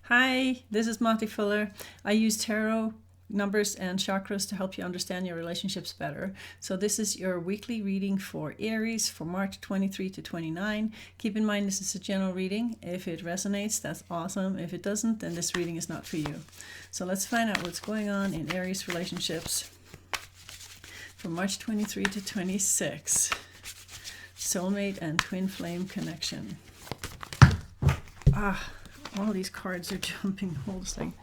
Hi, this is Monty Fuller. I use tarot numbers and chakras to help you understand your relationships better. So this is your weekly reading for Aries for March 23 to 29. Keep in mind this is a general reading. If it resonates, that's awesome. If it doesn't, then this reading is not for you. So let's find out what's going on in Aries relationships from March 23 to 26. Soulmate and twin flame connection. All these cards are jumping the whole thing.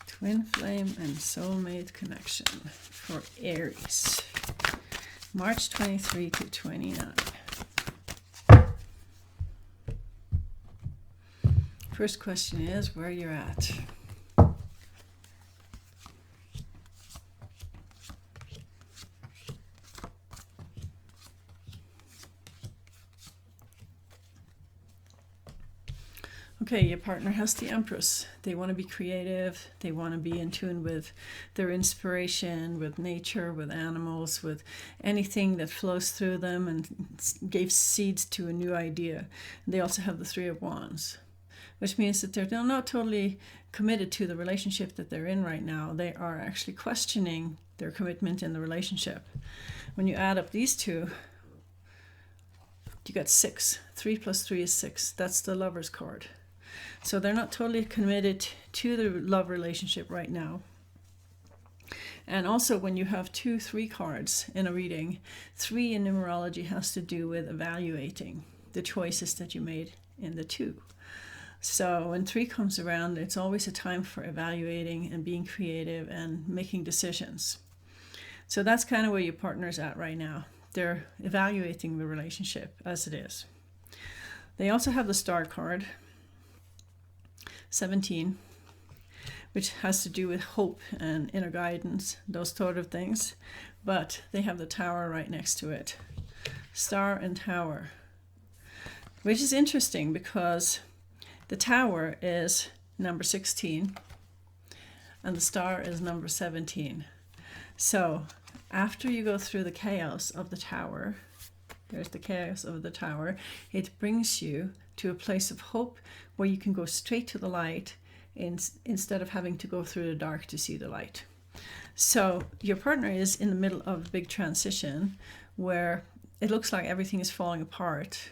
Twin flame and soulmate connection for Aries. March 23 to 29. First question is where you're at. Okay, your partner has the Empress. They want to be creative. They want to be in tune with their inspiration, with nature, with animals, with anything that flows through them and gave seeds to a new idea. They also have the Three of Wands, which means that they're not totally committed to the relationship that they're in right now. They are actually questioning their commitment in the relationship. When you add up these two, you got 6. 3 plus 3 is 6. That's the Lover's card. So they're not totally committed to the love relationship right now. And also when you have 2 3 cards in a reading, 3 in numerology has to do with evaluating the choices that you made in the 2. So when 3 comes around, it's always a time for evaluating and being creative and making decisions. So that's kind of where your partner's at right now. They're evaluating the relationship as it is. They also have the Star card, 17, which has to do with hope and inner guidance, those sort of things. But they have the Tower right next to it. Star and Tower, which is interesting because the Tower is number 16 and the Star is number 17. So after you go through the chaos of the Tower, there's the chaos of the Tower, it brings you to a place of hope where you can go straight to the light instead of having to go through the dark to see the light. So your partner is in the middle of a big transition where it looks like everything is falling apart,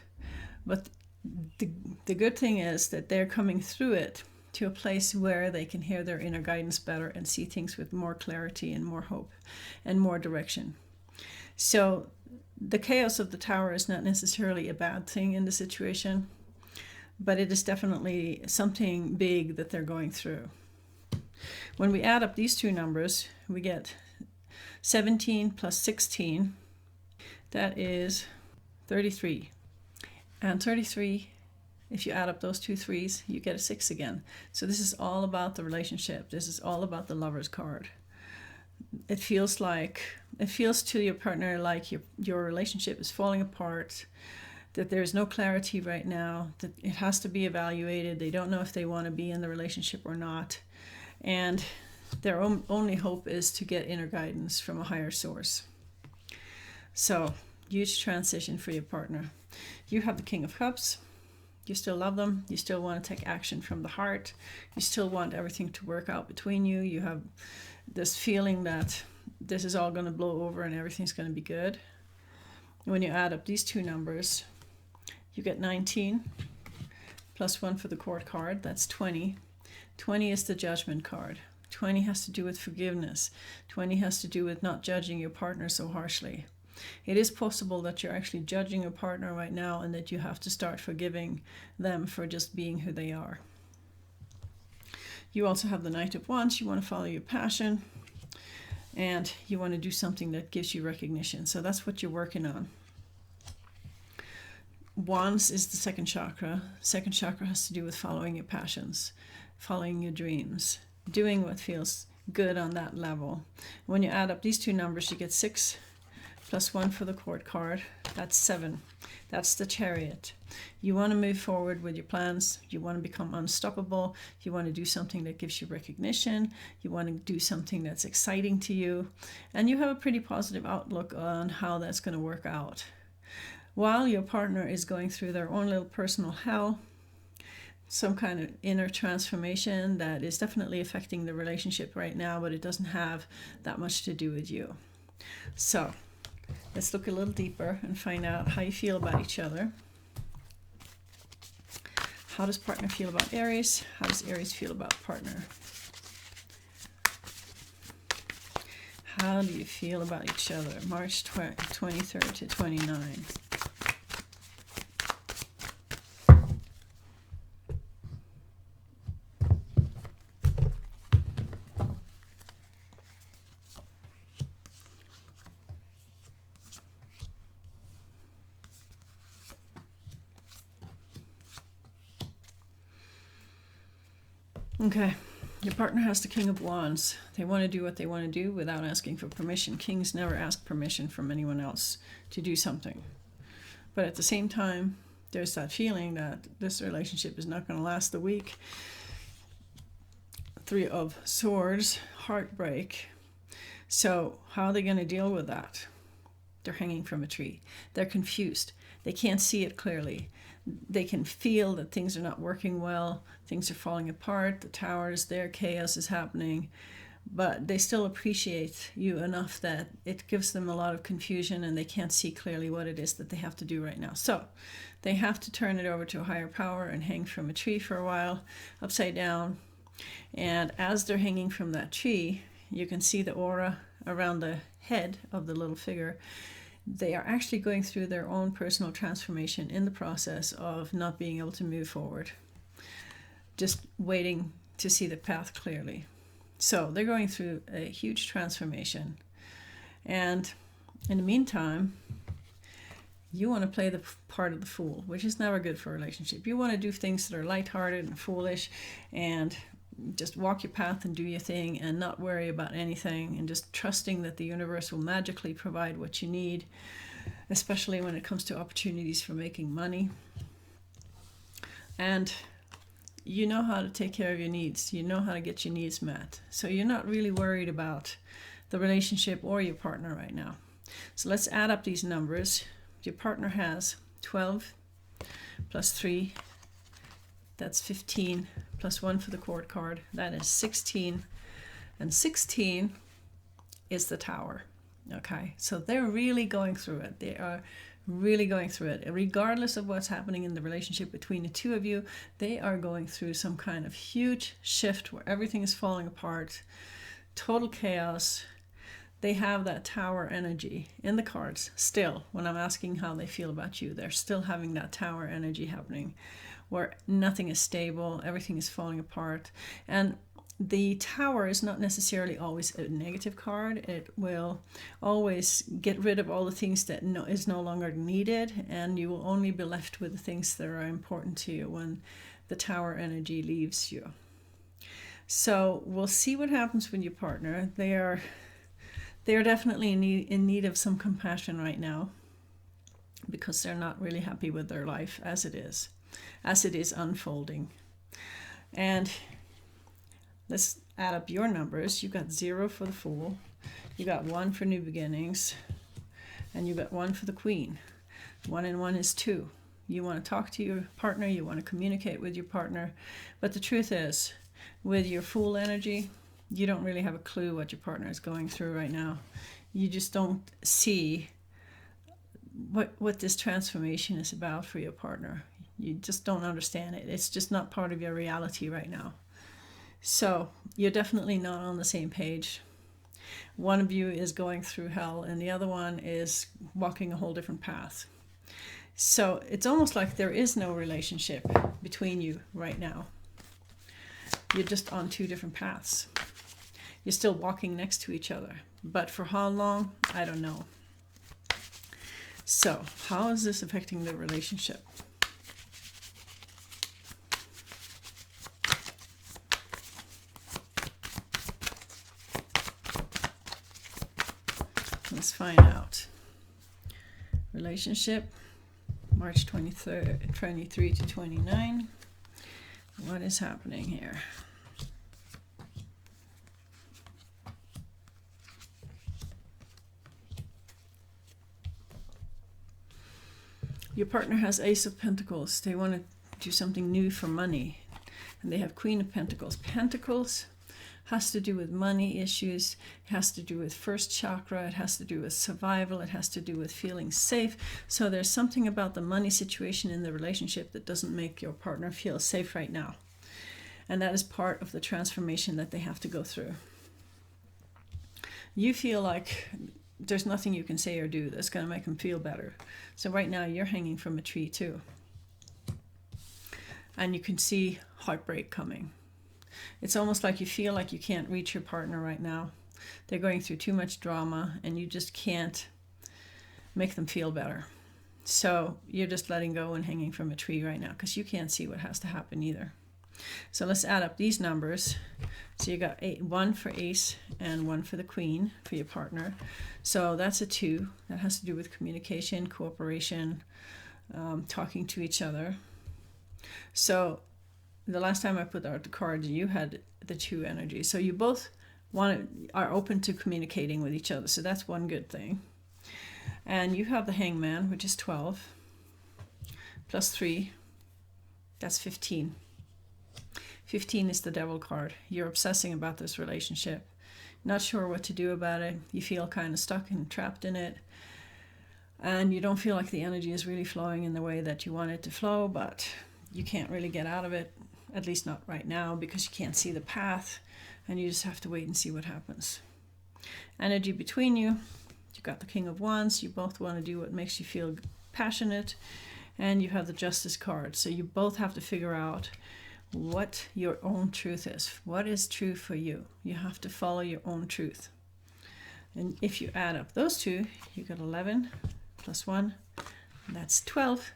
but the good thing is that they're coming through it to a place where they can hear their inner guidance better and see things with more clarity and more hope and more direction. So the chaos of the Tower is not necessarily a bad thing in the situation, but it is definitely something big that they're going through. When we add up these 2 numbers, we get 17 plus 16. That is 33. And 33, if you add up those 2 3s, you get a 6 again. So this is all about the relationship. This is all about the Lover's card. It feels to your partner like your relationship is falling apart, that there's no clarity right now, that it has to be evaluated. They don't know if they want to be in the relationship or not. And their only hope is to get inner guidance from a higher source. So, huge transition for your partner. You have the King of Cups. You still love them. You still want to take action from the heart. You still want everything to work out between you. You have this feeling that this is all going to blow over and everything's going to be good. When you add up these 2 numbers, you get 19 plus 1 for the Court card. That's 20. 20 is the Judgment card. 20 has to do with forgiveness. 20 has to do with not judging your partner so harshly. It is possible that you're actually judging your partner right now and that you have to start forgiving them for just being who they are. You also have the Knight of Wands. You want to follow your passion and you want to do something that gives you recognition. So that's what you're working on. Wands is the second chakra. Second chakra has to do with following your passions, following your dreams, doing what feels good on that level. When you add up these 2 numbers, you get 6 plus 1 for the Court card. That's 7. That's the Chariot. You want to move forward with your plans. You want to become unstoppable. You want to do something that gives you recognition. You want to do something that's exciting to you. And you have a pretty positive outlook on how that's going to work out. While your partner is going through their own little personal hell, some kind of inner transformation that is definitely affecting the relationship right now, but it doesn't have that much to do with you. So let's look a little deeper and find out how you feel about each other. How does partner feel about Aries? How does Aries feel about partner? How do you feel about each other? March 23rd to 29. Okay, your partner has the King of Wands. They want to do what they want to do without asking for permission. Kings never ask permission from anyone else to do something. But at the same time, there's that feeling that this relationship is not going to last a week. 3 of Swords, heartbreak. So how are they going to deal with that? They're hanging from a tree. They're confused. They can't see it clearly. They can feel that things are not working well. Things are falling apart. The Tower is there. Chaos is happening. But they still appreciate you enough that it gives them a lot of confusion and they can't see clearly what it is that they have to do right now. So they have to turn it over to a higher power and hang from a tree for a while, upside down. And as they're hanging from that tree, you can see the aura around the head of the little figure. They are actually going through their own personal transformation in the process of not being able to move forward. Just waiting to see the path clearly. So they're going through a huge transformation. And in the meantime, you want to play the part of the fool, which is never good for a relationship. You want to do things that are lighthearted and foolish and just walk your path and do your thing and not worry about anything and just trusting that the universe will magically provide what you need, especially when it comes to opportunities for making money. And you know how to take care of your needs. You know how to get your needs met. So you're not really worried about the relationship or your partner right now. So let's add up these numbers. Your partner has 12 plus 3. That's 15, plus 1 for the Court card. That is 16. And 16 is the Tower. Okay, so they're really going through it. They are really going through it. Regardless of what's happening in the relationship between the two of you, they are going through some kind of huge shift where everything is falling apart. Total chaos. They have that Tower energy in the cards still. When I'm asking how they feel about you, they're still having that Tower energy happening, where nothing is stable, everything is falling apart. And the Tower is not necessarily always a negative card. It will always get rid of all the things that is no longer needed, and you will only be left with the things that are important to you when the Tower energy leaves you. So we'll see what happens with your partner. They are definitely in need of some compassion right now because they're not really happy with their life as it is unfolding. And let's add up your numbers. You got 0 for the Fool, you got 1 for New Beginnings, and you got 1 for the Queen. 1 and 1 is 2. You want to talk to your partner, you want to communicate with your partner, but the truth is, with your Fool energy, you don't really have a clue what your partner is going through right now. You just don't see what this transformation is about for your partner. You just don't understand it. It's just not part of your reality right now. So you're definitely not on the same page. One of you is going through hell and the other one is walking a whole different path. So it's almost like there is no relationship between you right now. You're just on 2 different paths. You're still walking next to each other. But for how long? I don't know. So how is this affecting the relationship? Let's find out. relationship, March 23rd, 23 to 29. What is happening here? Your partner has Ace of Pentacles. They want to do something new for money. And they have Queen of Pentacles. Pentacles has to do with money issues. It has to do with first chakra. It has to do with survival. It has to do with feeling safe. So there's something about the money situation in the relationship that doesn't make your partner feel safe right now. And that is part of the transformation that they have to go through. You feel like there's nothing you can say or do that's going to make them feel better. So right now you're hanging from a tree too. And you can see heartbreak coming. It's almost like you feel like you can't reach your partner right now. They're going through too much drama and you just can't make them feel better. So you're just letting go and hanging from a tree right now because you can't see what has to happen either. So let's add up these numbers. So you got 1 for Ace and 1 for the Queen for your partner. So that's a 2. That has to do with communication, cooperation, talking to each other. So the last time I put out the cards, you had the 2 energy. So you both are open to communicating with each other. So that's one good thing. And you have the Hangman, which is 12, plus 3, that's 15. 15 is the Devil card. You're obsessing about this relationship. Not sure what to do about it. You feel kind of stuck and trapped in it. And you don't feel like the energy is really flowing in the way that you want it to flow, but you can't really get out of it, at least not right now, because you can't see the path, and you just have to wait and see what happens. Energy between you. You got the King of Wands. You both want to do what makes you feel passionate, and you have the Justice card. So you both have to figure out what your own truth is. What is true for you? You have to follow your own truth. And if you add up those two, you got 11 plus 1, and that's 12.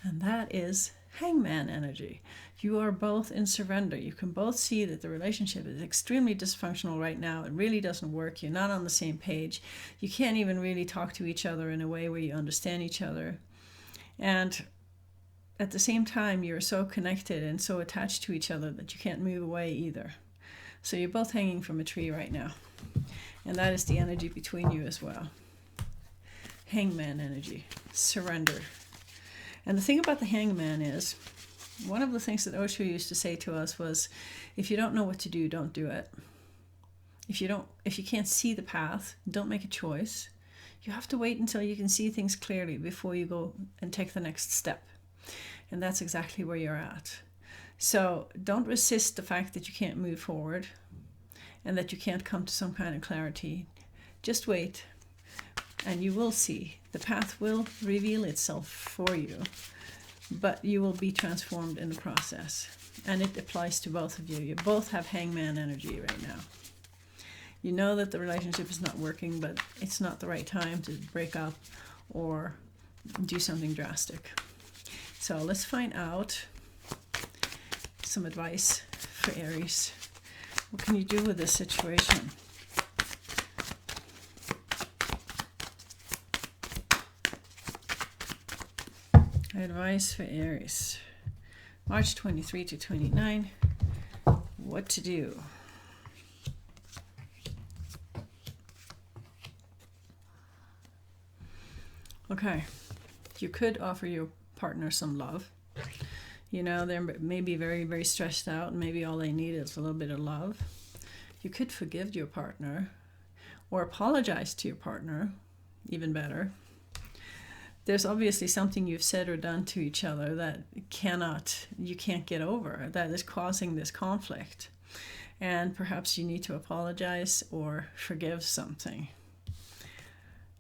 And that is Hangman energy. You are both in surrender. You can both see that the relationship is extremely dysfunctional right now. It really doesn't work. You're not on the same page. You can't even really talk to each other in a way where you understand each other. And at the same time, you're so connected and so attached to each other that you can't move away either. So you're both hanging from a tree right now. And that is the energy between you as well. Hangman energy. Surrender. And the thing about the Hangman is, one of the things that Osho used to say to us was, if you don't know what to do, don't do it. If you can't see the path, don't make a choice. You have to wait until you can see things clearly before you go and take the next step. And that's exactly where you're at. So don't resist the fact that you can't move forward and that you can't come to some kind of clarity. Just wait and you will see. The path will reveal itself for you, but you will be transformed in the process. And it applies to both of you. You both have Hangman energy right now. You know that the relationship is not working, but it's not the right time to break up or do something drastic. So let's find out some advice for Aries. What can you do with this situation? Advice for Aries. March 23 to 29. What to do? Okay. You could offer your partner some love. You know, they're maybe very, very stressed out, and maybe all they need is a little bit of love. You could forgive your partner or apologize to your partner, even better. There's obviously something you've said or done to each other that you can't get over, that is causing this conflict. And perhaps you need to apologize or forgive something.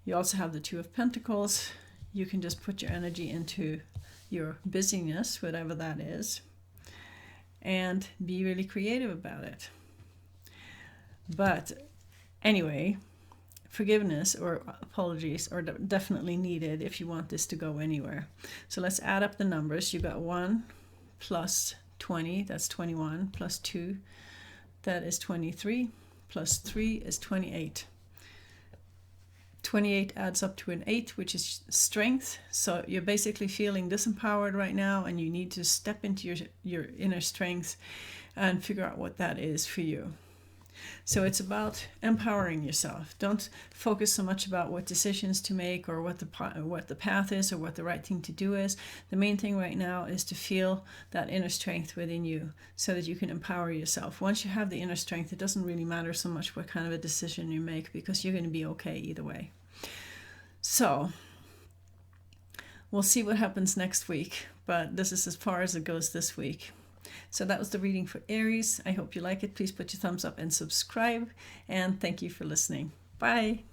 You also have the Two of Pentacles. You can just put your energy into your busyness, whatever that is, and be really creative about it. But anyway, forgiveness or apologies are definitely needed if you want this to go anywhere. So let's add up the numbers. You got 1 plus 20, that's 21, plus 2, that is 23, plus 3 is 28. 28 adds up to an 8, which is strength. So you're basically feeling disempowered right now, and you need to step into your inner strength and figure out what that is for you. So it's about empowering yourself. Don't focus so much about what decisions to make or what the path is or what the right thing to do is. The main thing right now is to feel that inner strength within you so that you can empower yourself. Once you have the inner strength, it doesn't really matter so much what kind of a decision you make, because you're going to be okay either way. So we'll see what happens next week, but this is as far as it goes this week. So that was the reading for Aries. I hope you like it. Please put your thumbs up and subscribe. And thank you for listening. Bye.